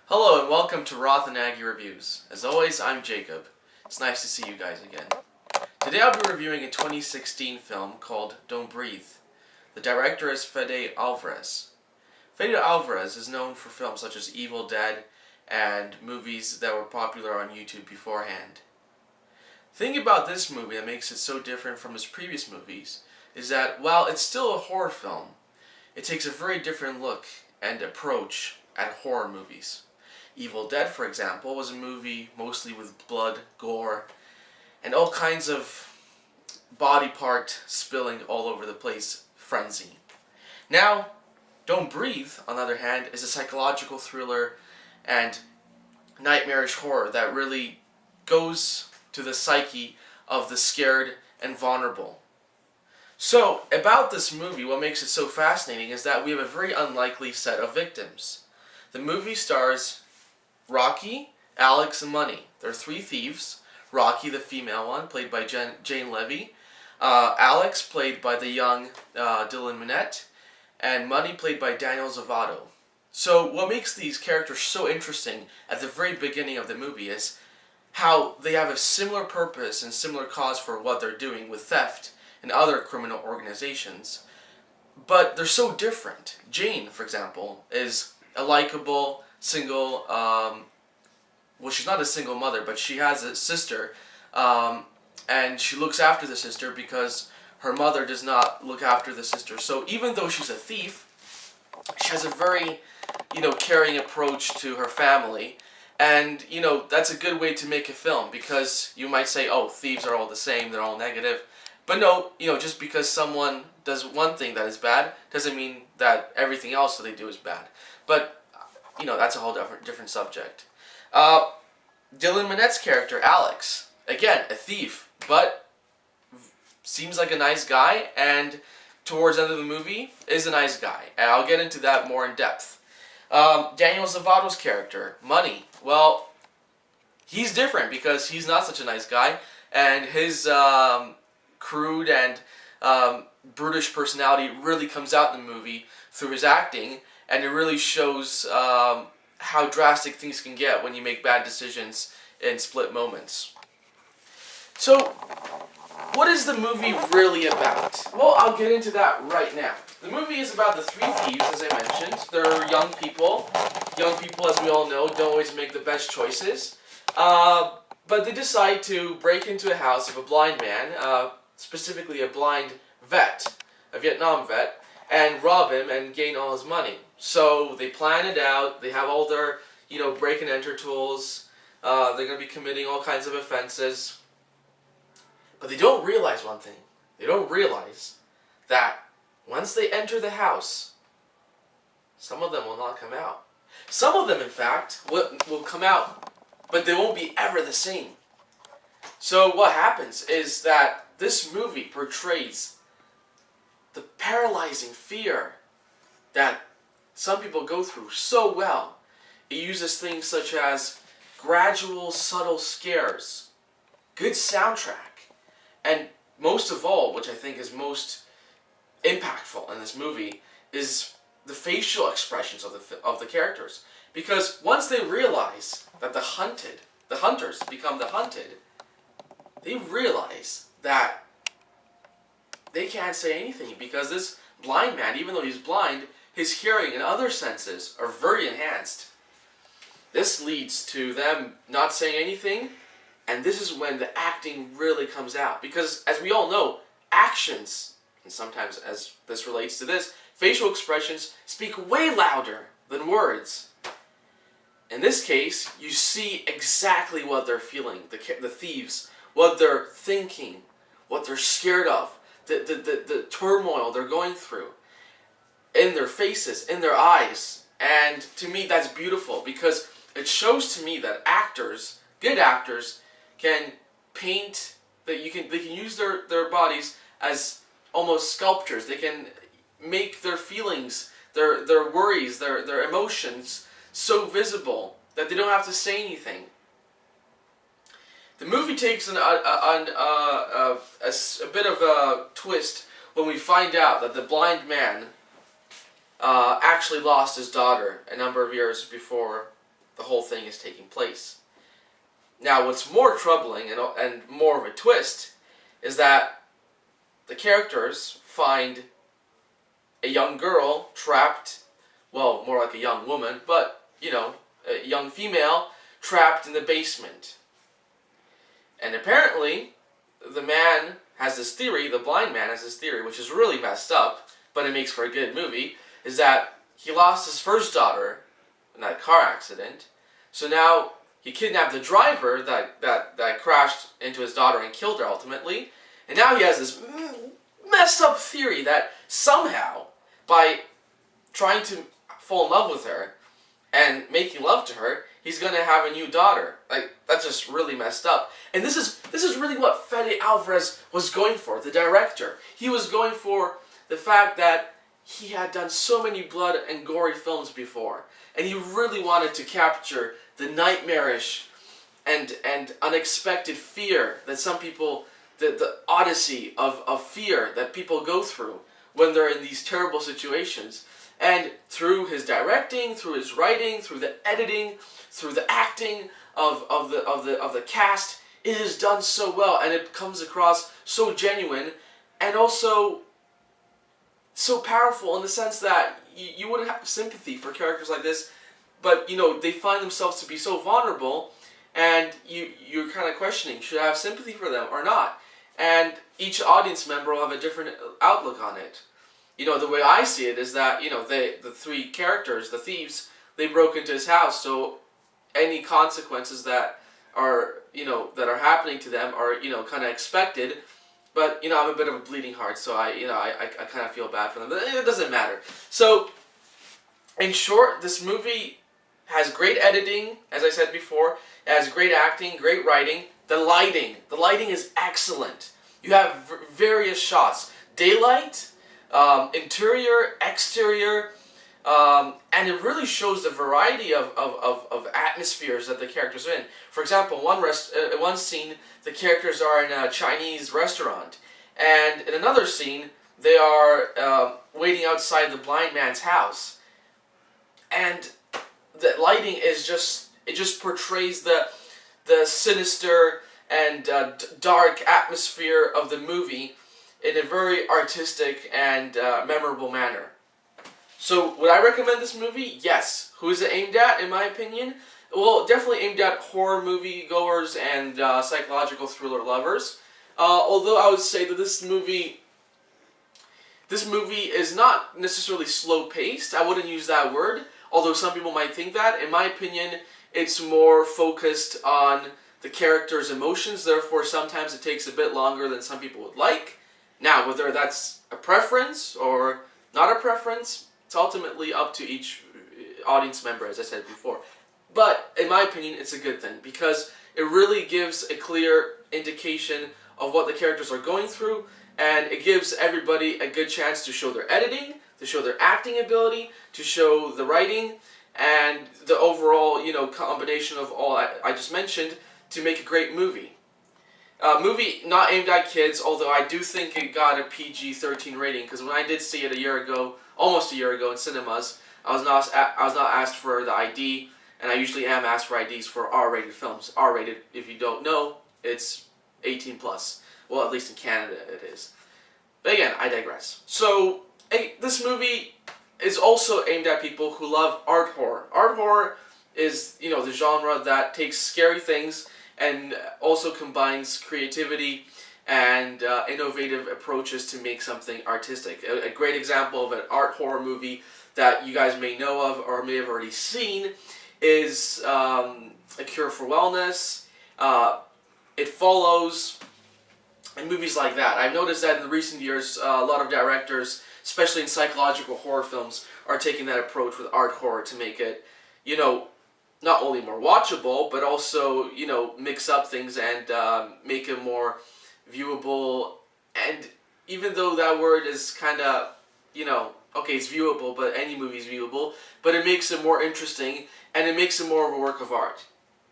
Hello and welcome to Roth and Aggie Reviews. As always, I'm Jacob. It's nice to see you guys again. Today I'll be reviewing a 2016 film called Don't Breathe. The director is Fede Alvarez. Fede Alvarez is known for films such as Evil Dead and movies that were popular on YouTube beforehand. The thing about this movie that makes it so different from his previous movies is that while it's still a horror film, it takes a very different look and approach at horror movies. Evil Dead, for example, was a movie mostly with blood, gore, and all kinds of body part spilling all over the place frenzy. Now, Don't Breathe, on the other hand, is a psychological thriller and nightmarish horror that really goes to the psyche of the scared and vulnerable. So, about this movie, what makes it so fascinating is that we have a very unlikely set of victims. The movie stars Rocky, Alex, and Money. They're three thieves. Rocky, the female one, played by Jane Levy. Alex, played by the young Dylan Minnette. And Money, played by Daniel Zovatto. So what makes these characters so interesting at the very beginning of the movie is how they have a similar purpose and similar cause for what they're doing with theft and other criminal organizations. But they're so different. Jane, for example, is a likable, single, well, she's not a single mother, but she has a sister, and she looks after the sister because her mother does not look after the sister. So even though she's a thief, she has a very, caring approach to her family, and, that's a good way to make a film, because you might say, oh, thieves are all the same, they're all negative, but no, just because someone does one thing that is bad, doesn't mean that everything else that they do is bad. But that's a whole different subject. Dylan Minnette's character, Alex, again, a thief, but seems like a nice guy, and towards the end of the movie, is a nice guy. And I'll get into that more in depth. Daniel Zovatto's character, Money, well, he's different because he's not such a nice guy, and his crude and brutish personality really comes out in the movie through his acting. And it really shows how drastic things can get when you make bad decisions in split moments. So, what is the movie really about? Well, I'll get into that right now. The movie is about the three thieves, as I mentioned. They're young people. Young people, as we all know, don't always make the best choices. But they decide to break into a house of a blind man, specifically a blind vet, a Vietnam vet, and rob him and gain all his money. So they plan it out, they have all their, break and enter tools, they're going to be committing all kinds of offenses. But they don't realize one thing. They don't realize that once they enter the house, some of them will not come out. Some of them, in fact, will come out, but they won't be ever the same. So what happens is that this movie portrays the paralyzing fear that some people go through so well. It uses things such as gradual, subtle scares, good soundtrack, and most of all, which I think is most impactful in this movie, is the facial expressions of the characters. Because once they realize that the hunters become the hunted, they realize that they can't say anything because this blind man, even though he's blind, his hearing and other senses are very enhanced. This leads to them not saying anything, and this is when the acting really comes out. Because, as we all know, actions, and sometimes as this relates to this, facial expressions speak way louder than words. In this case, you see exactly what they're feeling, the thieves, what they're thinking, what they're scared of, the turmoil they're going through, in their faces, in their eyes. And to me, that's beautiful because it shows to me that actors, good actors, can paint, that they can use their bodies as almost sculptures. They can make their feelings, their worries, their emotions so visible that they don't have to say anything. The movie takes a bit of a twist when we find out that the blind man actually lost his daughter a number of years before the whole thing is taking place. Now, what's more troubling and more of a twist is that the characters find a young girl trapped, well, more like a young woman, but, you know, a young female trapped in the basement. And apparently, the man has this theory, the blind man has this theory, which is really messed up, but it makes for a good movie, is that he lost his first daughter in that car accident. So now he kidnapped the driver that crashed into his daughter and killed her ultimately. And now he has this messed up theory that somehow, by trying to fall in love with her and making love to her, he's going to have a new daughter. Like, that's just really messed up. And this is really what Fede Alvarez was going for, the director. He was going for the fact that he had done so many blood and gory films before. And he really wanted to capture the nightmarish and unexpected fear that some people, the odyssey of fear that people go through when they're in these terrible situations. And through his directing, through his writing, through the editing, through the acting of the cast, it is done so well, and it comes across so genuine and also so powerful in the sense that you wouldn't have sympathy for characters like this, but you know, they find themselves to be so vulnerable, and you're kind of questioning, should I have sympathy for them or not? And each audience member will have a different outlook on it. You know, the way I see it is that, you know, the three characters, the thieves, they broke into his house, so any consequences that are, you know, that are happening to them are, you know, kind of expected. But, you know, I'm a bit of a bleeding heart, so I kind of feel bad for them. But it doesn't matter. So, in short, this movie has great editing, as I said before. It has great acting, great writing. The lighting is excellent. You have various shots. Daylight, interior, exterior, and it really shows the variety of atmospheres that the characters are in. For example, one scene, the characters are in a Chinese restaurant, and in another scene, they are waiting outside the blind man's house. And the lighting is it just portrays the sinister and dark atmosphere of the movie in a very artistic and memorable manner. So, would I recommend this movie? Yes. Who is it aimed at, in my opinion? Well, definitely aimed at horror movie goers and psychological thriller lovers. Although I would say that this movie is not necessarily slow-paced. I wouldn't use that word, although some people might think that. In my opinion, it's more focused on the character's emotions, therefore sometimes it takes a bit longer than some people would like. Now, whether that's a preference or not a preference, it's ultimately up to each audience member, as I said before. But, in my opinion, it's a good thing, because it really gives a clear indication of what the characters are going through, and it gives everybody a good chance to show their editing, to show their acting ability, to show the writing, and the overall, you know, combination of all I just mentioned to make a great movie. Movie not aimed at kids, although I do think it got a PG-13 rating, because when I did see it almost a year ago in cinemas, I was not asked for the ID, and I usually am asked for IDs for R-rated films. R-rated, if you don't know, it's 18 plus. Well, at least in Canada it is. But again, I digress. So, this movie is also aimed at people who love art horror. Art horror is, you know, the genre that takes scary things and also combines creativity and innovative approaches to make something artistic. A great example of an art horror movie that you guys may know of or may have already seen is A Cure for Wellness, It Follows, and movies like that. I've noticed that in the recent years, a lot of directors, especially in psychological horror films, are taking that approach with art horror to make it, you know, not only more watchable, but also, you know, mix up things and make it more viewable. And even though that word is kind of, you know, okay, it's viewable, but any movie is viewable, but it makes it more interesting, and it makes it more of a work of art.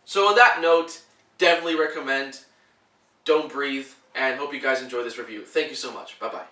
So on that note, definitely recommend Don't Breathe, and hope you guys enjoy this review. Thank you so much. Bye-bye.